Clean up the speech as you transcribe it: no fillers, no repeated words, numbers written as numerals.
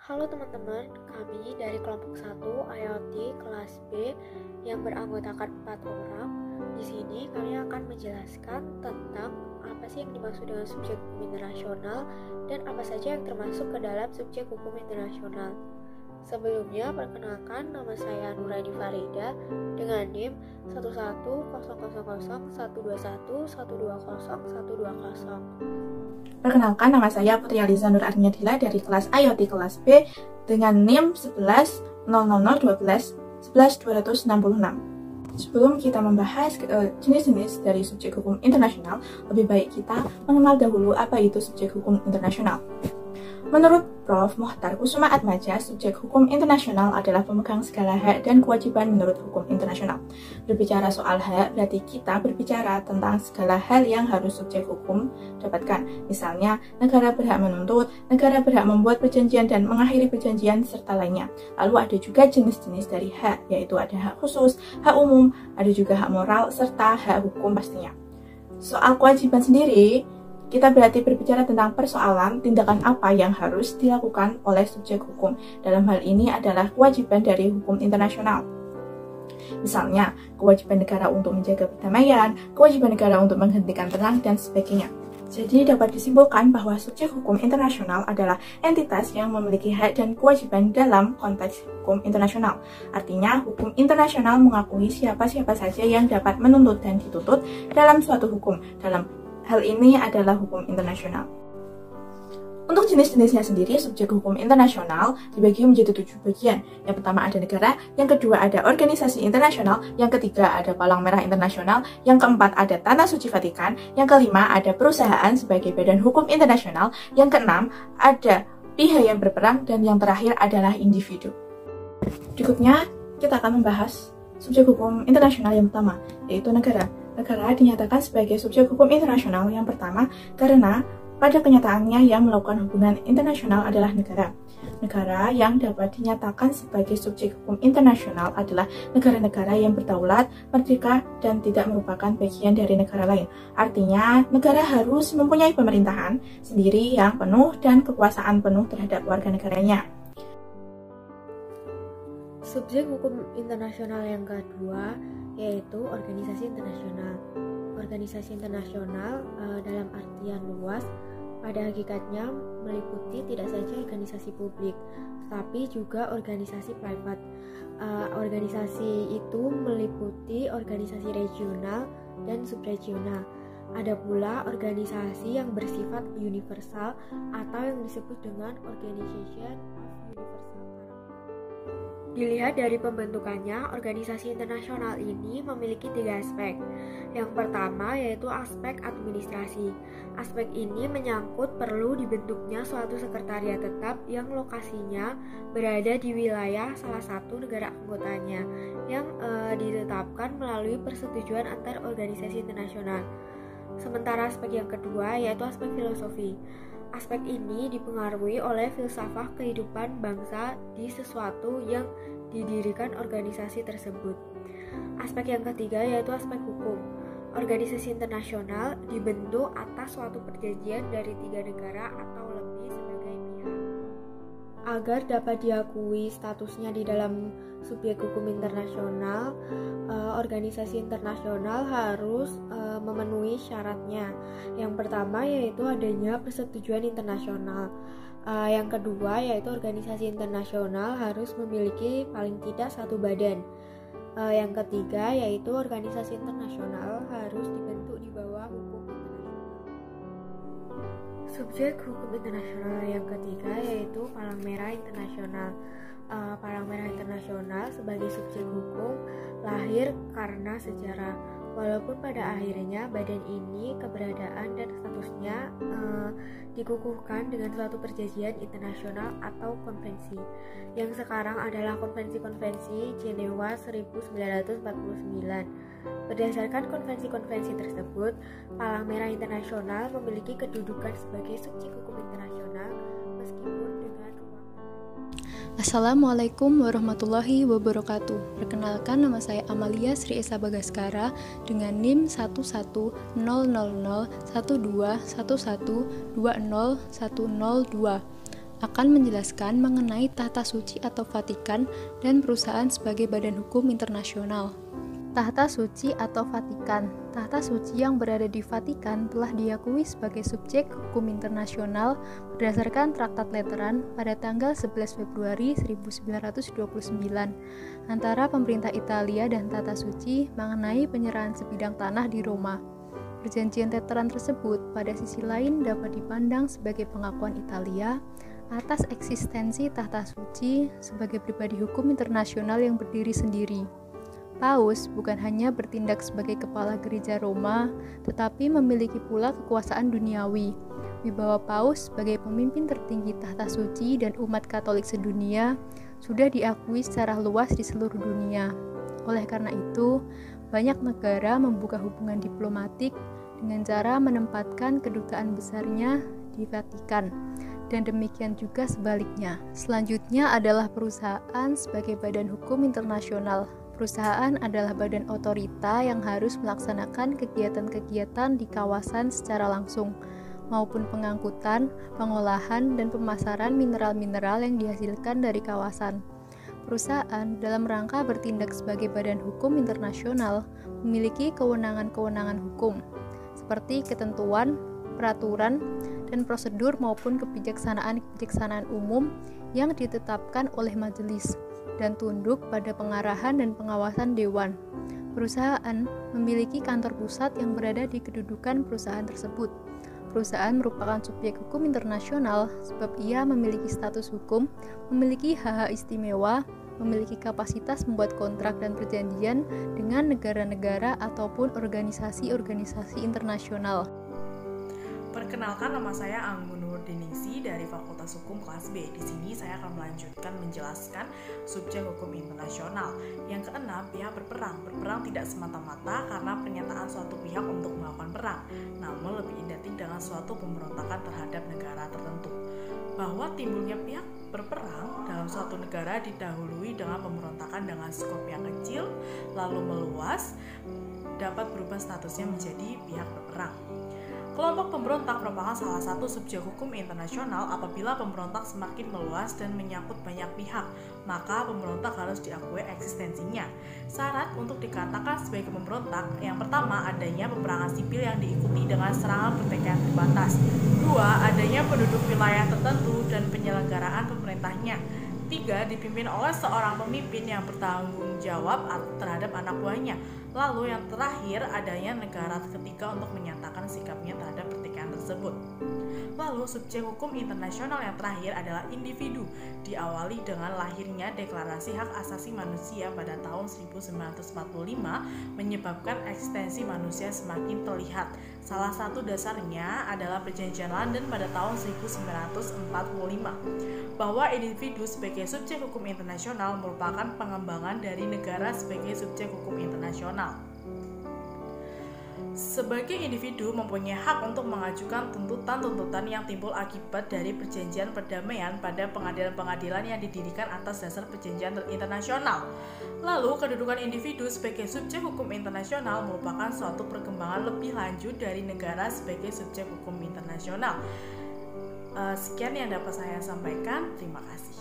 Halo teman-teman, kami dari kelompok 1 IoT kelas B yang beranggotakan 4 orang. Di sini kami akan menjelaskan tentang apa sih yang dimaksud dengan subjek hukum internasional dan apa saja yang termasuk ke dalam subjek hukum internasional. Sebelumnya, perkenalkan, nama saya Nuraini Farida dengan NIM 11000121120120. Perkenalkan, nama saya Putri Aliza Nur Arniadila dari kelas IoT kelas B dengan NIM 110012111266. Sebelum kita membahas jenis-jenis dari subjek hukum internasional, lebih baik kita mengenal dahulu apa itu subjek hukum internasional. Menurut Prof. Mohtar Kusuma Atmaja, subjek hukum internasional adalah pemegang segala hak dan kewajiban menurut hukum internasional. Berbicara soal hak, berarti kita berbicara tentang segala hal yang harus subjek hukum dapatkan. Misalnya, negara berhak menuntut, negara berhak membuat perjanjian dan mengakhiri perjanjian, serta lainnya. Lalu ada juga jenis-jenis dari hak, yaitu ada hak khusus, hak umum, ada juga hak moral, serta hak hukum pastinya. Soal kewajiban sendiri, kita berarti berbicara tentang persoalan tindakan apa yang harus dilakukan oleh subjek hukum. Dalam hal ini adalah kewajiban dari hukum internasional. Misalnya, kewajiban negara untuk menjaga perdamaian, kewajiban negara untuk menghentikan perang, dan sebagainya. Jadi dapat disimpulkan bahwa subjek hukum internasional adalah entitas yang memiliki hak dan kewajiban dalam konteks hukum internasional. Artinya, hukum internasional mengakui siapa-siapa saja yang dapat menuntut dan dituntut dalam suatu hukum. Dalam hal ini adalah hukum internasional. Untuk jenis-jenisnya sendiri, subjek hukum internasional dibagi menjadi 7 bagian. Yang pertama ada negara, yang kedua ada organisasi internasional, yang ketiga ada Palang Merah Internasional, yang keempat ada Tanah Suci Vatikan, yang kelima ada perusahaan sebagai badan hukum internasional, yang keenam ada pihak yang berperang, dan yang terakhir adalah individu. Berikutnya, kita akan membahas subjek hukum internasional yang pertama, yaitu negara. Negara dinyatakan sebagai subjek hukum internasional yang pertama karena pada kenyataannya yang melakukan hubungan internasional adalah negara. Negara yang dapat dinyatakan sebagai subjek hukum internasional adalah negara-negara yang berdaulat, merdeka, dan tidak merupakan bagian dari negara lain. Artinya, negara harus mempunyai pemerintahan sendiri yang penuh dan kekuasaan penuh terhadap warga negaranya. Subjek hukum internasional yang kedua yaitu organisasi internasional. Organisasi internasional dalam artian luas pada hakikatnya meliputi tidak saja organisasi publik, tapi juga organisasi privat. Organisasi itu meliputi organisasi regional dan subregional. Ada pula organisasi yang bersifat universal atau yang disebut dengan Organization of Universal. Dilihat dari pembentukannya, organisasi internasional ini memiliki 3 aspek. Yang pertama yaitu aspek administrasi. Aspek ini menyangkut perlu dibentuknya suatu sekretariat tetap yang lokasinya berada di wilayah salah satu negara anggotanya yang ditetapkan melalui persetujuan antar organisasi internasional. Sementara aspek yang kedua yaitu aspek filosofi. Aspek ini dipengaruhi oleh filsafah kehidupan bangsa di sesuatu yang didirikan organisasi tersebut. Aspek yang ketiga yaitu aspek hukum. Organisasi internasional dibentuk atas suatu perjanjian dari 3 negara atau lebih sebagai pihak. Agar dapat diakui statusnya di dalam subjek hukum internasional, organisasi internasional harus memenuhi syaratnya. Yang pertama yaitu adanya persetujuan internasional. Yang kedua yaitu organisasi internasional harus memiliki paling tidak 1 badan. Yang ketiga yaitu organisasi internasional harus dibentuk di bawah hukum internasional. Subjek hukum internasional yang ketiga yaitu Palang Merah Internasional. Palang Merah Internasional sebagai subjek hukum lahir karena sejarah. Walaupun pada akhirnya badan ini keberadaan dan statusnya dikukuhkan dengan suatu perjanjian internasional atau konvensi, yang sekarang adalah Konvensi-Konvensi Jenewa 1949. Berdasarkan konvensi-konvensi tersebut, Palang Merah Internasional memiliki kedudukan sebagai subjek hukum internasional meskipun dengan ruang. Assalamualaikum warahmatullahi wabarakatuh. Perkenalkan, nama saya Amalia Sri Esa Bagaskara dengan NIM 11001211201002. akan menjelaskan mengenai Tahta Suci atau Vatikan dan perusahaan sebagai badan hukum internasional. Tahta Suci atau Vatikan. Tahta Suci yang berada di Vatikan telah diakui sebagai subjek hukum internasional berdasarkan Traktat Lateran pada tanggal 11 Februari 1929 antara pemerintah Italia dan Tahta Suci mengenai penyerahan sebidang tanah di Roma. Perjanjian Lateran tersebut pada sisi lain dapat dipandang sebagai pengakuan Italia atas eksistensi Tahta Suci sebagai pribadi hukum internasional yang berdiri sendiri. Paus bukan hanya bertindak sebagai kepala gereja Roma, tetapi memiliki pula kekuasaan duniawi. Wibawa Paus sebagai pemimpin tertinggi Tahta Suci dan umat Katolik sedunia sudah diakui secara luas di seluruh dunia. Oleh karena itu, banyak negara membuka hubungan diplomatik dengan cara menempatkan kedutaan besarnya di Vatikan, dan demikian juga sebaliknya. Selanjutnya adalah perusahaan sebagai badan hukum internasional. Perusahaan adalah badan otorita yang harus melaksanakan kegiatan-kegiatan di kawasan secara langsung, maupun pengangkutan, pengolahan, dan pemasaran mineral-mineral yang dihasilkan dari kawasan. Perusahaan dalam rangka bertindak sebagai badan hukum internasional memiliki kewenangan-kewenangan hukum, seperti ketentuan, peraturan, dan prosedur maupun kebijaksanaan umum yang ditetapkan oleh majelis dan tunduk pada pengarahan dan pengawasan dewan. Perusahaan memiliki kantor pusat yang berada di kedudukan perusahaan tersebut. Perusahaan merupakan subjek hukum internasional sebab ia memiliki status hukum, memiliki hak-hak istimewa, memiliki kapasitas membuat kontrak dan perjanjian dengan negara-negara ataupun organisasi-organisasi internasional. Perkenalkan, nama saya Anggun Nurdiningsi dari Fakultas Hukum kelas B. Di sini saya akan melanjutkan menjelaskan subjek hukum internasional. Yang keenam, pihak berperang. Berperang tidak semata-mata karena pernyataan suatu pihak untuk melakukan perang, namun lebih identik dengan suatu pemberontakan terhadap negara tertentu. Bahwa timbulnya pihak berperang dalam suatu negara didahului dengan pemberontakan dengan skop yang kecil, lalu meluas, dapat berubah statusnya menjadi pihak berperang. Kelompok pemberontak merupakan salah satu subjek hukum internasional. Apabila pemberontak semakin meluas dan menyangkut banyak pihak, maka pemberontak harus diakui eksistensinya. Syarat untuk dikatakan sebagai pemberontak, yang pertama, adanya peperangan sipil yang diikuti dengan serangan bertekad terbatas. Dua, adanya penduduk wilayah tertentu dan penyelenggaraan pemerintahnya. Tiga, dipimpin oleh seorang pemimpin yang bertanggung jawab terhadap anak buahnya. Lalu yang terakhir, adanya negara ketiga untuk menyatakan sikapnya terhadap pertikaian tersebut. Lalu subjek hukum internasional yang terakhir adalah individu. Diawali dengan lahirnya Deklarasi Hak Asasi Manusia pada tahun 1945 menyebabkan eksistensi manusia semakin terlihat. Salah satu dasarnya adalah Perjanjian London pada tahun 1945. Bahwa individu sebagai subjek hukum internasional merupakan pengembangan dari negara sebagai subjek hukum internasional. Sebagai individu mempunyai hak untuk mengajukan tuntutan-tuntutan yang timbul akibat dari perjanjian perdamaian pada pengadilan-pengadilan yang didirikan atas dasar perjanjian internasional. Lalu, kedudukan individu sebagai subjek hukum internasional merupakan suatu perkembangan lebih lanjut dari negara sebagai subjek hukum internasional. Sekian yang dapat saya sampaikan. Terima kasih.